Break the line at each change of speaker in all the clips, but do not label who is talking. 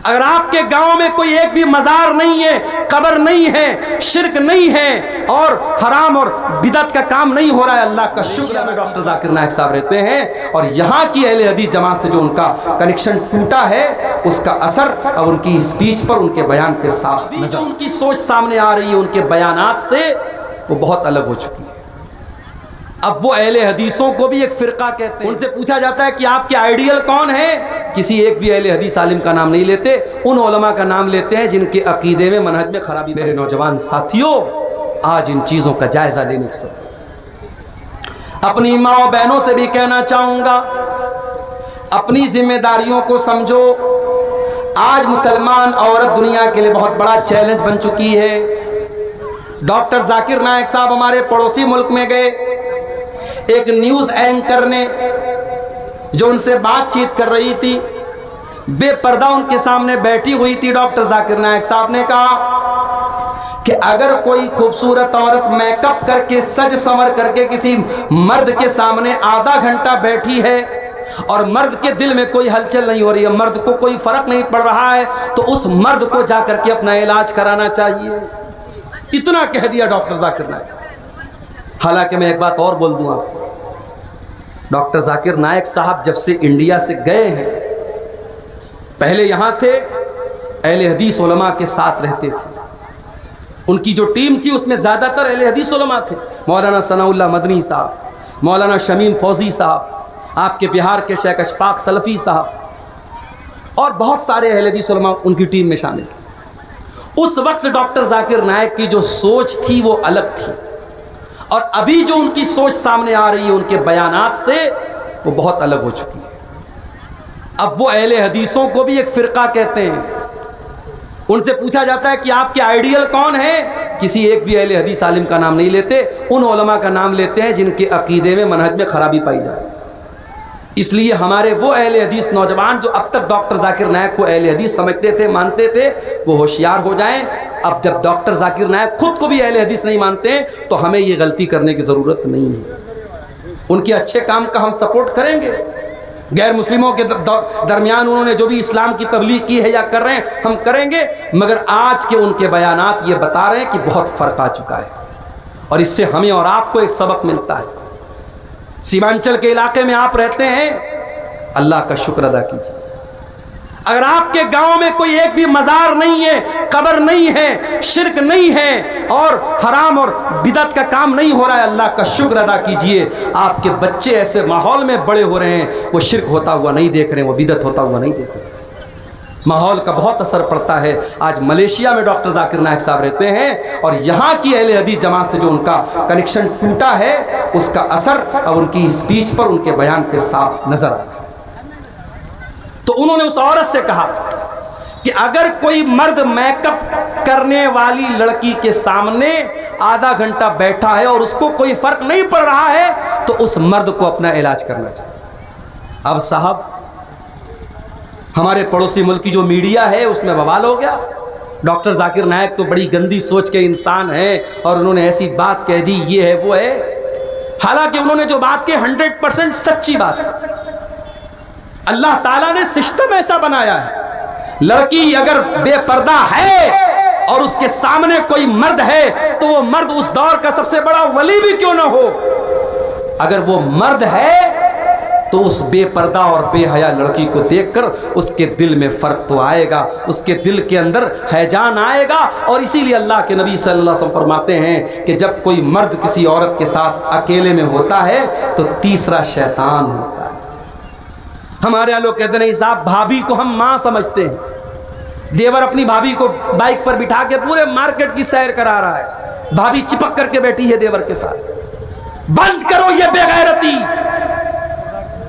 اگر آپ کے گاؤں میں کوئی ایک بھی مزار نہیں ہے، قبر نہیں ہے، شرک نہیں ہے اور حرام اور بدعت کا کام نہیں ہو رہا ہے، اللہ کا شکر ہے ڈاکٹر ذاکر نائک صاحب رہتے ہیں اور یہاں کی اہل حدیث جماعت سے جو ان کا کنیکشن ٹوٹا ہے اس کا اثر اب ان کی اسپیچ پر، ان کے بیان کے ساتھ نظر، ان کی سوچ سامنے آ رہی ہے ان کے بیانات سے، وہ بہت الگ ہو چکی ہے۔ اب وہ اہل حدیثوں کو بھی ایک فرقہ کہتے ہیں، ان سے پوچھا جاتا ہے کہ آپ کے آئیڈیل کون ہیں، کسی ایک بھی اہل حدیث عالم کا نام نہیں لیتے، ان علماء کا نام لیتے ہیں جن کے عقیدے میں، منہج میں خرابی۔ میرے نوجوان ساتھیوں، آج ان چیزوں کا جائزہ لینے کی ضرورت۔ اپنی ماں و بہنوں سے بھی کہنا چاہوں گا، اپنی ذمہ داریوں کو سمجھو۔ آج مسلمان عورت دنیا کے لیے بہت بڑا چیلنج بن چکی ہے۔ ڈاکٹر ذاکر نائک صاحب ہمارے پڑوسی ملک میں گئے، ایک نیوز اینکر نے جو ان سے بات چیت کر رہی تھی، بے پردہ ان کے سامنے بیٹھی ہوئی تھی، ڈاکٹر ذاکر نائک صاحب نے کہا کہ اگر کوئی خوبصورت عورت میک اپ کر کے، سج سنور کر کے کسی مرد کے سامنے آدھا گھنٹہ بیٹھی ہے اور مرد کے دل میں کوئی ہلچل نہیں ہو رہی ہے، مرد کو کوئی فرق نہیں پڑ رہا ہے، تو اس مرد کو جا کر کے اپنا علاج کرانا چاہیے۔ اتنا کہہ دیا ڈاکٹر ذاکر نائک۔ حالانکہ میں ایک بات اور بول دوں آپ کو، ڈاکٹر ذاکر نائک صاحب جب سے انڈیا سے گئے ہیں، پہلے یہاں تھے، اہل حدیث علماء کے ساتھ رہتے تھے، ان کی جو ٹیم تھی اس میں زیادہ تر اہل حدیث علماء تھے، مولانا ثناء اللہ مدنی صاحب، مولانا شمیم فوزی صاحب، آپ کے بہار کے شیخ اشفاق سلفی صاحب اور بہت سارے اہل حدیث علماء ان کی ٹیم میں شامل تھے۔ اس وقت ڈاکٹر ذاکر نائک کی جو سوچ تھی وہ الگ تھی، اور ابھی جو ان کی سوچ سامنے آ رہی ہے ان کے بیانات سے، وہ بہت الگ ہو چکی ہے۔ اب وہ اہل حدیثوں کو بھی ایک فرقہ کہتے ہیں، ان سے پوچھا جاتا ہے کہ آپ کے آئیڈیل کون ہیں، کسی ایک بھی اہل حدیث عالم کا نام نہیں لیتے، ان علماء کا نام لیتے ہیں جن کے عقیدے میں، منہج میں خرابی پائی جائے۔ اس لیے ہمارے وہ اہل حدیث نوجوان جو اب تک ڈاکٹر ذاکر نائک کو اہل حدیث سمجھتے تھے، مانتے تھے، وہ ہوشیار ہو جائیں۔ اب جب ڈاکٹر ذاکر نائک خود کو بھی اہل حدیث نہیں مانتے ہیں تو ہمیں یہ غلطی کرنے کی ضرورت نہیں ہے۔ ان کے اچھے کام کا ہم سپورٹ کریں گے، غیر مسلموں کے درمیان انہوں نے جو بھی اسلام کی تبلیغ کی ہے یا کر رہے ہیں ہم کریں گے، مگر آج کے ان کے بیانات یہ بتا رہے ہیں کہ بہت فرق آ چکا ہے، اور اس سے ہمیں اور آپ کو ایک سبق ملتا ہے۔ سیمانچل کے علاقے میں آپ رہتے ہیں، اللہ کا شکر ادا کیجیے۔ اگر آپ کے گاؤں میں کوئی ایک بھی مزار نہیں ہے، قبر نہیں ہے، شرک نہیں ہے اور حرام اور بدعت کا کام نہیں ہو رہا ہے، اللہ کا شکر ادا کیجئے۔ آپ کے بچے ایسے ماحول میں بڑے ہو رہے ہیں، وہ شرک ہوتا ہوا نہیں دیکھ رہے ہیں، وہ بدعت ہوتا ہوا نہیں دیکھ رہے ہیں۔ ماحول کا بہت اثر پڑتا ہے۔ آج ملیشیا میں ڈاکٹر ذاکر نائک صاحب رہتے ہیں اور یہاں کی اہل حدیث جماعت سے جو ان کا کنیکشن ٹوٹا ہے اس کا اثر اب ان کی اسپیچ پر، ان کے بیان کے ساتھ نظر آتا ہے۔ تو انہوں نے اس عورت سے کہا کہ اگر کوئی مرد میک اپ کرنے والی لڑکی کے سامنے آدھا گھنٹہ بیٹھا ہے اور اس کو کوئی فرق نہیں پڑ رہا ہے تو اس مرد کو اپنا علاج کرنا چاہیے۔ اب صاحب ہمارے پڑوسی ملک کی جو میڈیا ہے اس میں بوال ہو گیا، ڈاکٹر ذاکر نائک تو بڑی گندی سوچ کے انسان ہیں اور انہوں نے ایسی بات کہہ دی، یہ ہے وہ ہے۔ حالانکہ انہوں نے جو بات کی 100% سچی بات ہے۔ اللہ تعالیٰ نے سسٹم ایسا بنایا ہے، لڑکی اگر بے پردہ ہے اور اس کے سامنے کوئی مرد ہے تو وہ مرد اس دور کا سب سے بڑا ولی بھی کیوں نہ ہو، اگر وہ مرد ہے تو اس بے پردہ اور بے حیا لڑکی کو دیکھ کر اس کے دل میں فرق تو آئے گا، اس کے دل کے اندر ہیجان آئے گا۔ اور اسی لیے اللہ کے نبی صلی اللہ علیہ وسلم فرماتے ہیں کہ جب کوئی مرد کسی عورت کے ساتھ اکیلے میں ہوتا ہے تو تیسرا شیطان ہوتا ہے۔ ہمارے یہاں لوگ کہتے ہیں صاحب بھابھی کو ہم ماں سمجھتے ہیں، دیور اپنی بھابھی کو بائک پر بٹھا کے پورے مارکیٹ کی سیر کرا رہا ہے، بھابھی چپک کر کے بیٹھی ہے دیور کے ساتھ۔ بند کرو یہ بے غیرتی،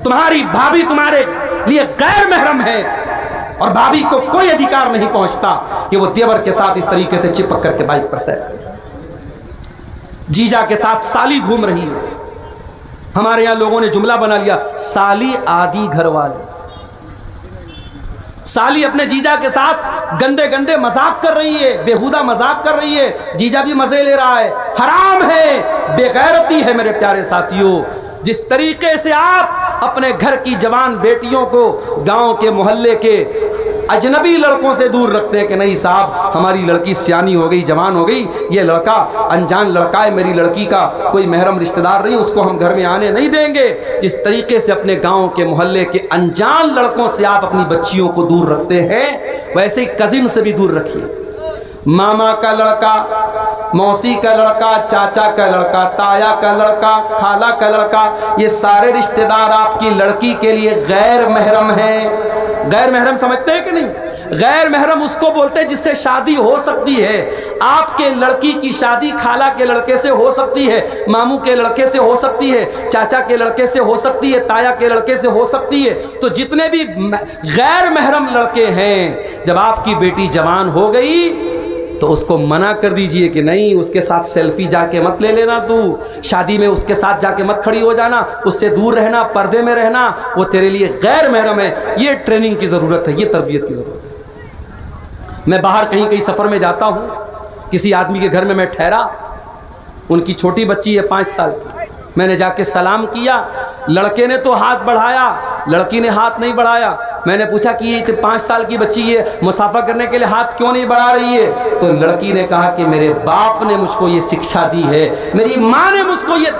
تمہاری بھابھی تمہارے لیے غیر محرم ہے اور بھابھی کو کوئی ادھیکار نہیں پہنچتا کہ وہ دیور کے ساتھ اس طریقے سے چپک کر کے بائک پر سیر کرے۔ جیجا کے ساتھ سالی گھوم رہی ہے، ہمارے یہاں لوگوں نے جملہ بنا لیا سالی آدھی گھر والے۔ سالی اپنے جیجا کے ساتھ گندے گندے مذاق کر رہی ہے، بےہودہ مذاق کر رہی ہے، جیجا بھی مزے لے رہا ہے، حرام ہے، بے غیرتی ہے۔ میرے پیارے ساتھیوں، جس طریقے سے آپ اپنے گھر کی جوان بیٹیوں کو گاؤں کے محلے کے اجنبی لڑکوں سے دور رکھتے ہیں کہ نہیں صاحب ہماری لڑکی سیانی ہو گئی، جوان ہو گئی، یہ لڑکا انجان لڑکا ہے، میری لڑکی کا کوئی محرم رشتہ دار نہیں، اس کو ہم گھر میں آنے نہیں دیں گے۔ جس طریقے سے اپنے گاؤں کے محلے کے انجان لڑکوں سے آپ اپنی بچیوں کو دور رکھتے ہیں، ویسے ہی کزن سے بھی دور رکھیے۔ ماما کا لڑکا، موسی کا لڑکا، چاچا کا لڑکا، تایا کا لڑکا، خالہ کا لڑکا، یہ سارے رشتہ دار آپ کی لڑکی کے لیے غیر محرم ہیں۔ غیر محرم سمجھتے ہیں کہ نہیں؟ غیر محرم اس کو بولتے ہیں جس سے شادی ہو سکتی ہے۔ آپ کے لڑکی کی شادی خالہ کے لڑکے سے ہو سکتی ہے، ماموں کے لڑکے سے ہو سکتی ہے، چاچا کے لڑکے سے ہو سکتی ہے، تایا کے لڑکے سے ہو سکتی ہے۔ تو جتنے بھی غیر محرم لڑکے ہیں، جب آپ کی بیٹی جوان ہو گئی تو اس کو منع کر دیجئے کہ نہیں، اس کے ساتھ سیلفی جا کے مت لے لینا، تو شادی میں اس کے ساتھ جا کے مت کھڑی ہو جانا، اس سے دور رہنا، پردے میں رہنا، وہ تیرے لیے غیر محرم ہے۔ یہ ٹریننگ کی ضرورت ہے، یہ تربیت کی ضرورت ہے۔ میں باہر کہیں سفر میں جاتا ہوں، کسی آدمی کے گھر میں میں ٹھہرا، ان کی چھوٹی بچی ہے 5 سال کی، میں نے جا کے سلام کیا، لڑکے نے تو ہاتھ بڑھایا، لڑکی نے ہاتھ نہیں بڑھایا۔ میں نے پوچھا کہ یہ 5 سال کی بچی ہے، مصافحہ کرنے کے لیے ہاتھ کیوں نہیں بڑھا رہی ہے؟ تو لڑکی نے کہا کہ میرے باپ نے مجھ کو یہ شکشا دی ہے، میری ماں نے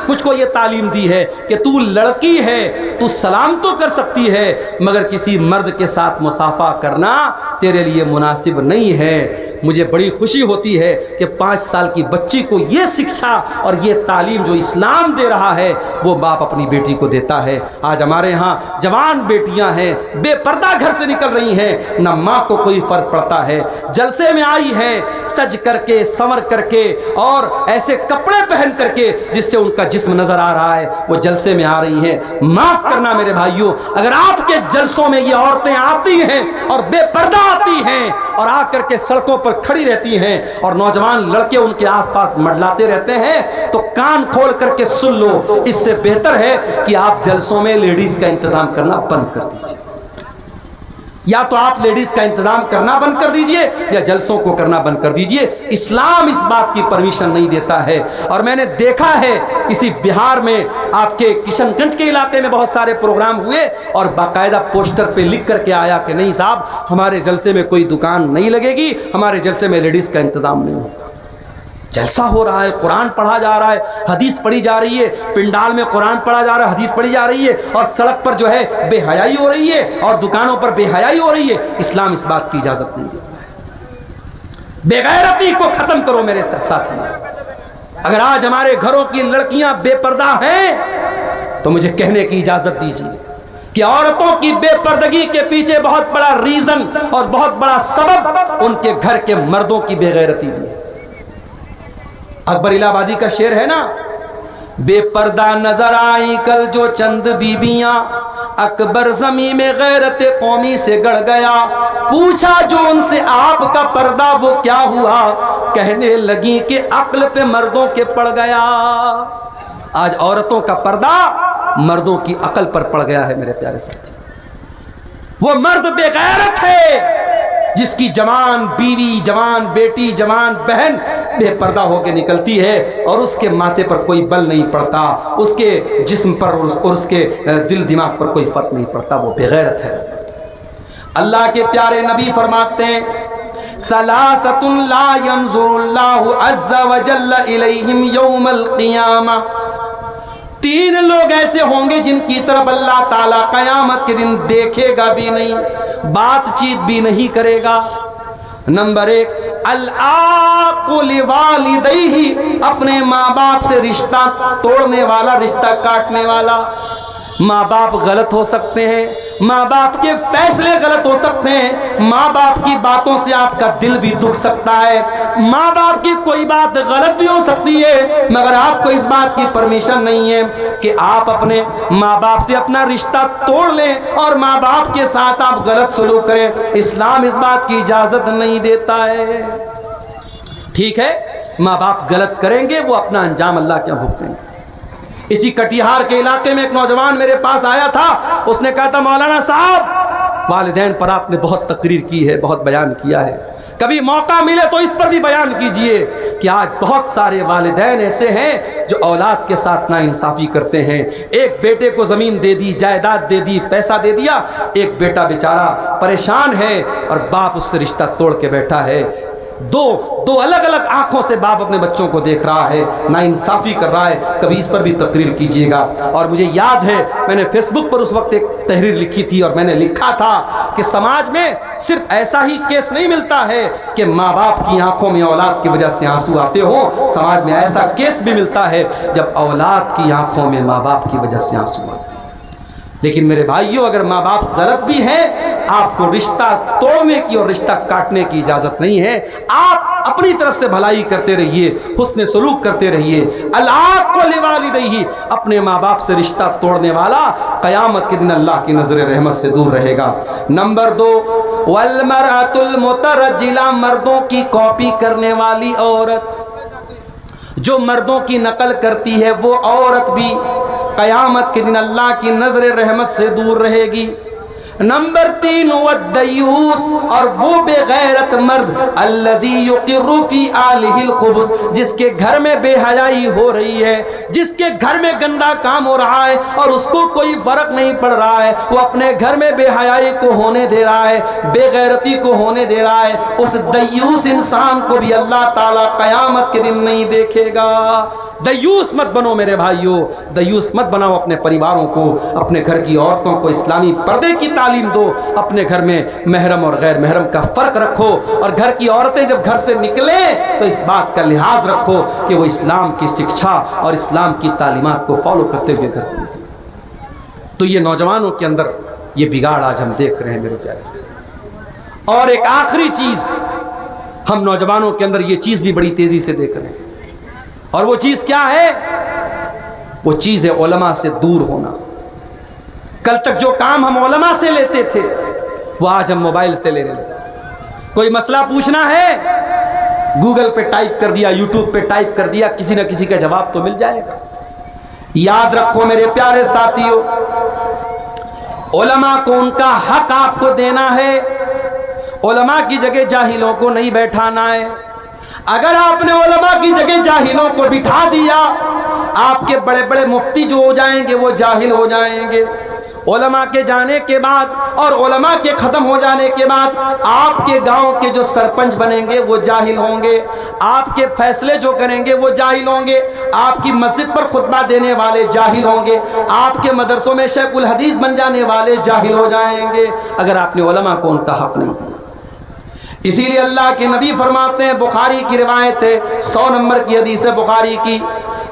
مجھ کو یہ تعلیم دی ہے کہ تو لڑکی ہے، تو سلام تو کر سکتی ہے، مگر کسی مرد کے ساتھ مصافحہ کرنا تیرے لیے مناسب نہیں ہے۔ مجھے بڑی خوشی ہوتی ہے کہ 5 سال کی بچی کو یہ شکشا اور یہ تعلیم جو اسلام دے رہا ہے وہ باپ اپنی بیٹی کو دیتا ہے۔ آج ہمارے ہاں جوان بیٹیاں ہیں، بے پردہ گھر سے نکل رہی ہیں، نہ ماں کو کوئی فرق پڑتا ہے، جلسے میں آئی ہیں سج کر کے، سنور کر کے اور ایسے کپڑے پہن کر کے جس سے ان کا جسم نظر آ رہا ہے، وہ جلسے میں آ رہی ہیں۔ معاف کرنا میرے بھائیوں، اگر آپ کے جلسوں میں یہ عورتیں آتی ہیں اور بے پردہ آتی ہیں اور آ کر کے سڑکوں پر کھڑی رہتی ہیں اور نوجوان لڑکے ان کے آس پاس منڈلاتے رہتے ہیں، تو کان کھول کر کے سن لو، اس سے بہتر ہے کہ آپ جلسوں میں لیڈیز کا انتظام کرنا بند کر دیجئے۔ یا تو آپ لیڈیز کا انتظام کرنا بند کر دیجئے یا جلسوں کو کرنا بند کر دیجئے۔ اسلام اس بات کی پرمیشن نہیں دیتا ہے۔ اور میں نے دیکھا ہے اسی بہار میں آپ کے کشن گنج کے علاقے میں بہت سارے پروگرام ہوئے اور باقاعدہ پوسٹر پہ لکھ کر کے آیا کہ نہیں صاحب ہمارے جلسے میں کوئی دکان نہیں لگے گی، ہمارے جلسے میں لیڈیز کا انتظام نہیں ہوگا۔ جلسہ ہو رہا ہے، قرآن پڑھا جا رہا ہے، حدیث پڑھی جا رہی ہے، پنڈال میں قرآن پڑھا جا رہا ہے، حدیث پڑھی جا رہی ہے، اور سڑک پر جو ہے بے حیائی ہو رہی ہے اور دکانوں پر بے حیائی ہو رہی ہے۔ اسلام اس بات کی اجازت نہیں دیتا ہے۔ بے غیرتی کو ختم کرو میرے ساتھی۔ اگر آج ہمارے گھروں کی لڑکیاں بے پردہ ہیں تو مجھے کہنے کی اجازت دیجیے کہ عورتوں کی بے پردگی کے پیچھے بہت بڑا ریزن اور بہت بڑا سبب ان کے گھر کے مردوں کی بے غیرتی بھی ہے۔ اکبر الہ آبادی کا شعر ہے نا، بے پردہ نظر آئی کل جو چند بیبیاں، اکبر زمین میں غیرت قومی سے گڑ گیا، پوچھا جو ان سے آپ کا پردہ وہ کیا ہوا، کہنے لگی کہ عقل پہ مردوں کے پڑ گیا۔ آج عورتوں کا پردہ مردوں کی عقل پر پڑ گیا ہے میرے پیارے ساتھی۔ وہ مرد بے غیرت ہے جس کی جوان بیوی، جوان بیٹی، جوان بہن بے پردہ ہو کے نکلتی ہے اور اس کے ماتھے پر کوئی بل نہیں پڑتا، اس کے جسم پر اور اس کے دل دماغ پر کوئی فرق نہیں پڑتا، وہ بے غیرت ہے۔ اللہ کے پیارے نبی فرماتے ہیں ثلاثۃ لا ينظر اللہ عز وجل الیہم یوم القیامہ، 3 لوگ ایسے ہوں گے جن کی طرف اللہ تعالیٰ قیامت کے دن دیکھے گا بھی نہیں، بات چیت بھی نہیں کرے گا۔ نمبر 1 العاق لوالدیہ، اپنے ماں باپ سے رشتہ توڑنے والا، رشتہ کاٹنے والا۔ ماں باپ غلط ہو سکتے ہیں، ماں باپ کے فیصلے غلط ہو سکتے ہیں، ماں باپ کی باتوں سے آپ کا دل بھی دکھ سکتا ہے، ماں باپ کی کوئی بات غلط بھی ہو سکتی ہے، مگر آپ کو اس بات کی پرمیشن نہیں ہے کہ آپ اپنے ماں باپ سے اپنا رشتہ توڑ لیں اور ماں باپ کے ساتھ آپ غلط سلوک کریں۔ اسلام اس بات کی اجازت نہیں دیتا ہے۔ ٹھیک ہے، ماں باپ غلط کریں گے، وہ اپنا انجام اللہ کے یہاں بھگتیں گے۔ اسی کٹیہار کے علاقے میں ایک نوجوان میرے پاس آیا تھا، اس نے کہا تھا مولانا صاحب والدین پر آپ نے بہت تقریر کی ہے، بہت بیان کیا ہے، کبھی موقع ملے تو اس پر بھی بیان کیجئے کہ آج بہت سارے والدین ایسے ہیں جو اولاد کے ساتھ ناانصافی کرتے ہیں. ایک بیٹے کو زمین دے دی، جائیداد دے دی، پیسہ دے دیا، ایک بیٹا بیچارہ پریشان ہے اور باپ اس سے رشتہ توڑ کے بیٹھا ہے. دو الگ الگ آنکھوں سے باپ اپنے بچوں کو دیکھ رہا ہے، ناانصافی کر رہا ہے. کبھی اس پر بھی تقریر کیجئے گا. اور مجھے یاد ہے میں نے فیس بک پر اس وقت ایک تحریر لکھی تھی اور میں نے لکھا تھا کہ سماج میں صرف ایسا ہی کیس نہیں ملتا ہے کہ ماں باپ کی آنکھوں میں اولاد کی وجہ سے آنسو آتے ہوں، سماج میں ایسا کیس بھی ملتا ہے جب اولاد کی آنکھوں میں ماں باپ کی وجہ سے آنسو آتے ہیں. لیکن میرے بھائیوں، اگر ماں باپ غلط بھی ہیں، آپ کو رشتہ توڑنے کی اور رشتہ کاٹنے کی اجازت نہیں ہے. آپ اپنی طرف سے بھلائی کرتے رہیے، حسن سلوک کرتے رہیے. العاق لوالدیہ، اپنے ماں باپ سے رشتہ توڑنے والا قیامت کے دن اللہ کی نظر رحمت سے دور رہے گا. نمبر 2، والمرأۃ المترجلہ، مردوں کی کاپی کرنے والی عورت، جو مردوں کی نقل کرتی ہے وہ عورت بھی قیامت کے دن اللہ کی نظر رحمت سے دور رہے گی. نمبر 3، والدیوس، اور وہ بے غیرت مرد، الذی یقر فی آلہ الخبث، جس کے گھر میں بے حیائی ہو رہی ہے، جس کے گھر میں گندا کام ہو رہا ہے اور اس کو کوئی فرق نہیں پڑ رہا ہے، وہ اپنے گھر میں بے حیائی کو ہونے دے رہا ہے، بے غیرتی کو ہونے دے رہا ہے. اس دیوس انسان کو بھی اللہ تعالیٰ قیامت کے دن نہیں دیکھے گا. دیوس مت بنو میرے بھائیوں، دیوس مت بناؤ. اپنے پریواروں کو، اپنے گھر کی عورتوں کو اسلامی پردے کی تعلیم دو. اپنے گھر میں محرم اور غیر محرم کا فرق رکھو، اور گھر کی عورتیں جب گھر سے نکلیں تو اس بات کا لحاظ رکھو کہ وہ اسلام کی شکشا اور اسلام کی تعلیمات کو فالو کرتے ہوئے گھر سے نکلیں. تو یہ نوجوانوں کے اندر یہ بگاڑ آج ہم دیکھ رہے ہیں میرے پیارے سے. اور ایک آخری چیز ہم نوجوانوں کے اندر یہ چیز بھی بڑی تیزی سے دیکھ رہے ہیں، اور وہ چیز کیا ہے؟ وہ چیز ہے علماء سے دور ہونا. کل تک جو کام ہم علماء سے لیتے تھے وہ آج ہم موبائل سے لینے لگے. کوئی مسئلہ پوچھنا ہے، گوگل پہ ٹائپ کر دیا، یوٹیوب پہ ٹائپ کر دیا، کسی نہ کسی کا جواب تو مل جائے گا. یاد رکھو میرے پیارے ساتھیوں، علماء کو ان کا حق آپ کو دینا ہے. علماء کی جگہ جاہلوں کو نہیں بیٹھانا ہے. اگر آپ نے علماء کی جگہ جاہلوں کو بٹھا دیا، آپ کے بڑے بڑے مفتی جو ہو جائیں گے وہ جاہل ہو جائیں گے. علماء کے جانے کے بعد اور علماء کے ختم ہو جانے کے بعد آپ کے گاؤں کے جو سرپنچ بنیں گے وہ جاہل ہوں گے. آپ کے فیصلے جو کریں گے وہ جاہل ہوں گے. آپ کی مسجد پر خطبہ دینے والے جاہل ہوں گے. آپ کے مدرسوں میں شیخ الحدیث بن جانے والے جاہل ہو جائیں گے اگر آپ نے علماء کو ان کا حق نہیں دیا. اسی لیے اللہ کے نبی فرماتے ہیں، بخاری کی روایت ہے، 100 نمبر کی حدیث ہے بخاری کی،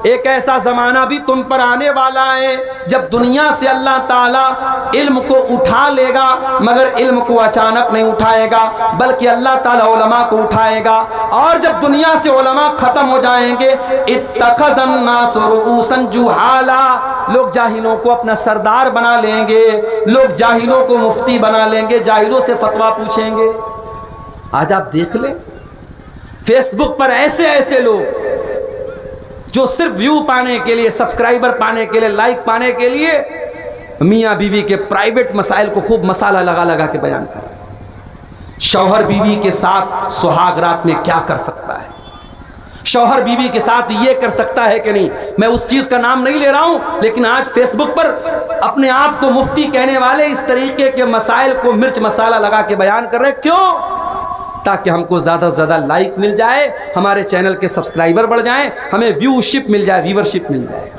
ایک ایسا زمانہ بھی تم پر آنے والا ہے جب دنیا سے اللہ تعالیٰ علم کو اٹھا لے گا، مگر علم کو اچانک نہیں اٹھائے گا بلکہ اللہ تعالیٰ علماء کو اٹھائے گا. اور جب دنیا سے علماء ختم ہو جائیں گے، اتخذ الناس رؤوسا جہالا، لوگ جاہلوں کو اپنا سردار بنا لیں گے، لوگ جاہلوں کو مفتی بنا لیں گے، جاہلوں سے فتویٰ پوچھیں گے. آج آپ دیکھ لیں فیس بک پر ایسے ایسے لوگ جو صرف ویو پانے کے لیے، سبسکرائبر پانے کے لیے، لائک پانے کے لیے میاں بیوی کے پرائیویٹ مسائل کو خوب مسالہ لگا لگا کے بیان کر رہے ہیں. شوہر بیوی کے ساتھ سہاگ رات میں کیا کر سکتا ہے، شوہر بیوی کے ساتھ یہ کر سکتا ہے کہ نہیں. میں اس چیز کا نام نہیں لے رہا ہوں، لیکن آج فیس بک پر اپنے آپ کو مفتی کہنے والے اس طریقے کے مسائل کو مرچ مسالہ لگا کے بیان کر رہے ہیں. کیوں؟ تاکہ ہم کو زیادہ سے زیادہ لائک مل جائے، ہمارے چینل کے سبسکرائبر بڑھ جائیں، ہمیں ویو شپ مل جائے، ویور شپ مل جائے.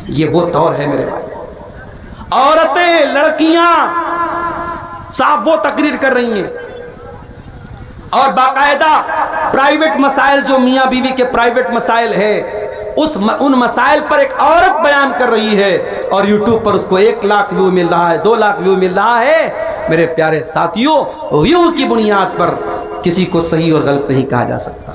یہ وہ دور ہے میرے بھائی. عورتیں، لڑکیاں صاحب وہ تقریر کر رہی ہیں اور باقاعدہ پرائیویٹ مسائل جو میاں بیوی کے پرائیویٹ مسائل ہے ان مسائل پر ایک عورت بیان کر رہی ہے اور یوٹیوب پر اس کو 1 لاکھ ویو مل رہا ہے، 2 لاکھ ویو مل رہا ہے. میرے پیارے ساتھیوں، ویو کی بنیاد پر کسی کو صحیح اور غلط نہیں کہا جا سکتا.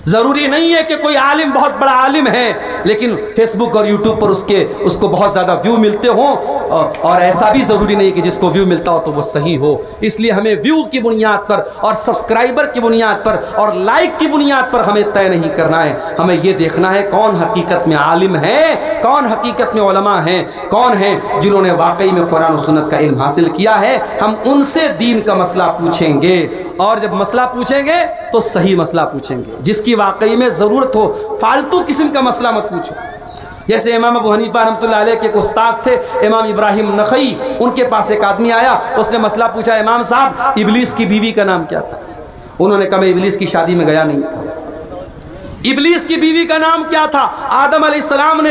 ضروری نہیں ہے کہ کوئی عالم بہت بڑا عالم ہے لیکن فیس بک اور یوٹیوب پر اس کو بہت زیادہ ویو ملتے ہوں، اور ایسا بھی ضروری نہیں کہ جس کو ویو ملتا ہو تو وہ صحیح ہو۔ اس لیے ہمیں ویو کی بنیاد پر اور سبسکرائبر کی بنیاد پر اور لائک کی بنیاد پر ہمیں طے نہیں کرنا ہے، ہمیں یہ دیکھنا ہے کون حقیقت میں عالم ہے، کون حقیقت میں علماء ہیں، کون ہیں جنہوں نے واقعی میں قرآن و سنت کا علم حاصل کیا ہے۔ ہم ان سے دین کا مسئلہ پوچھیں گے، اور جب مسئلہ پوچھیں گے تو صحیح مسئلہ پوچھیں گے، جس کی واقعی میں ضرورت ہو۔ فالتو قسم کا مسئلہ مت پوچھو۔ جیسے امام ابو حنیفہ رحمۃ اللہ علیہ کے ایک استاد تھے امام ابراہیم نخعی، ان کے پاس ایک آدمی آیا، اس نے مسئلہ پوچھا، امام صاحب ابلیس کی بیوی کا نام کیا تھا؟ انہوں نے کہا میں ابلیس کی شادی میں گیا نہیں تھا۔ ابلیس کی بیوی کا نام کیا تھا؟ آدم علیہ السلام نے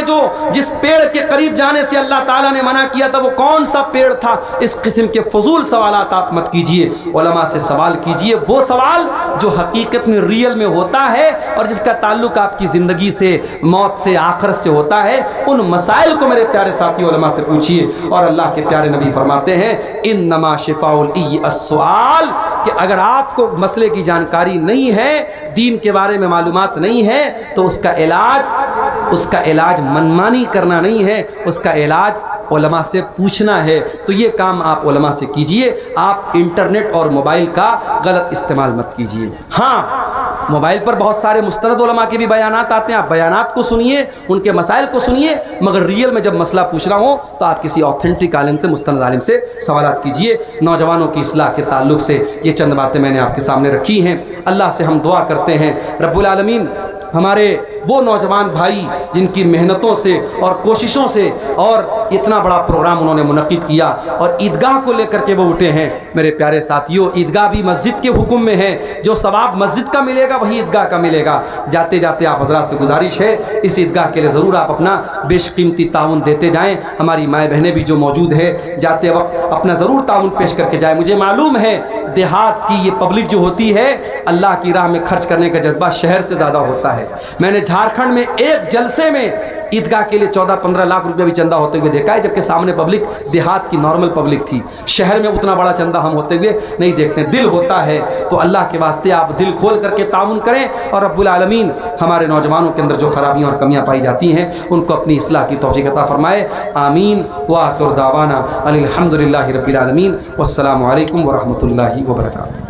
جس پیڑ کے قریب جانے سے اللہ تعالیٰ نے منع کیا تھا وہ کون سا پیڑ تھا؟ اس قسم کے فضول سوالات آپ مت کیجئے، علماء سے سوال کیجئے، وہ سوال جو حقیقت میں ریئل میں ہوتا ہے اور جس کا تعلق آپ کی زندگی سے، موت سے، آخرت سے ہوتا ہے۔ ان مسائل کو میرے پیارے ساتھی علماء سے پوچھئے، اور اللہ کے پیارے نبی فرماتے ہیں انما شفاء العی السؤال، کہ اگر آپ کو مسئلے کی جانکاری نہیں ہے، دین کے بارے میں معلومات نہیں ہے، تو اس کا علاج منمانی کرنا نہیں ہے، اس کا علاج علماء سے پوچھنا ہے۔ تو یہ کام آپ علماء سے کیجئے، آپ انٹرنیٹ اور موبائل کا غلط استعمال مت کیجئے۔ ہاں، موبائل پر بہت سارے مستند علماء کے بھی بیانات آتے ہیں، آپ بیانات کو سنیے، ان کے مسائل کو سنیے، مگر ریئل میں جب مسئلہ پوچھنا ہو تو آپ کسی آتھینٹک عالم سے، مستند عالم سے سوالات کیجئے۔ نوجوانوں کی اصلاح کے تعلق سے یہ چند باتیں میں نے آپ کے سامنے رکھی ہیں۔ اللہ سے ہم دعا کرتے ہیں رب العالمین ہمارے وہ نوجوان بھائی جن کی محنتوں سے اور کوششوں سے اور اتنا بڑا پروگرام انہوں نے منعقد کیا اور عیدگاہ کو لے کر کے وہ اٹھے ہیں، میرے پیارے ساتھیوں، عیدگاہ بھی مسجد کے حکم میں ہے، جو ثواب مسجد کا ملے گا وہی عیدگاہ کا ملے گا۔ جاتے جاتے آپ حضرات سے گزارش ہے اس عیدگاہ کے لیے ضرور آپ اپنا بیش قیمتی تعاون دیتے جائیں۔ ہماری مائیں بہنیں بھی جو موجود ہے جاتے وقت اپنا ضرور تعاون پیش کر کے جائیں۔ مجھے معلوم ہے دیہات کی یہ پبلک جو ہوتی ہے اللہ کی راہ میں خرچ کرنے کا جذبہ شہر سے زیادہ ہوتا ہے۔ میں نے جھارکھنڈ میں ایک جلسے میں عیدگاہ کے لیے 14-15 لاکھ روپے بھی چندہ ہوتے ہوئے دیکھا ہے، جبکہ سامنے پبلک دیہات کی نارمل پبلک تھی۔ شہر میں اتنا بڑا چندہ ہم ہوتے ہوئے نہیں دیکھتے، دل ہوتا ہے تو اللہ کے واسطے آپ دل کھول کر کے تعاون کریں، اور رب العالمین ہمارے نوجوانوں کے اندر جو خرابیاں اور کمیاں پائی جاتی ہیں ان کو اپنی اصلاح کی توفیق عطا فرمائے۔ آمین وآخر دعوانا الحمدللہ رب العالمین، والسلام علیکم ورحمۃ اللہ وبرکاتہ۔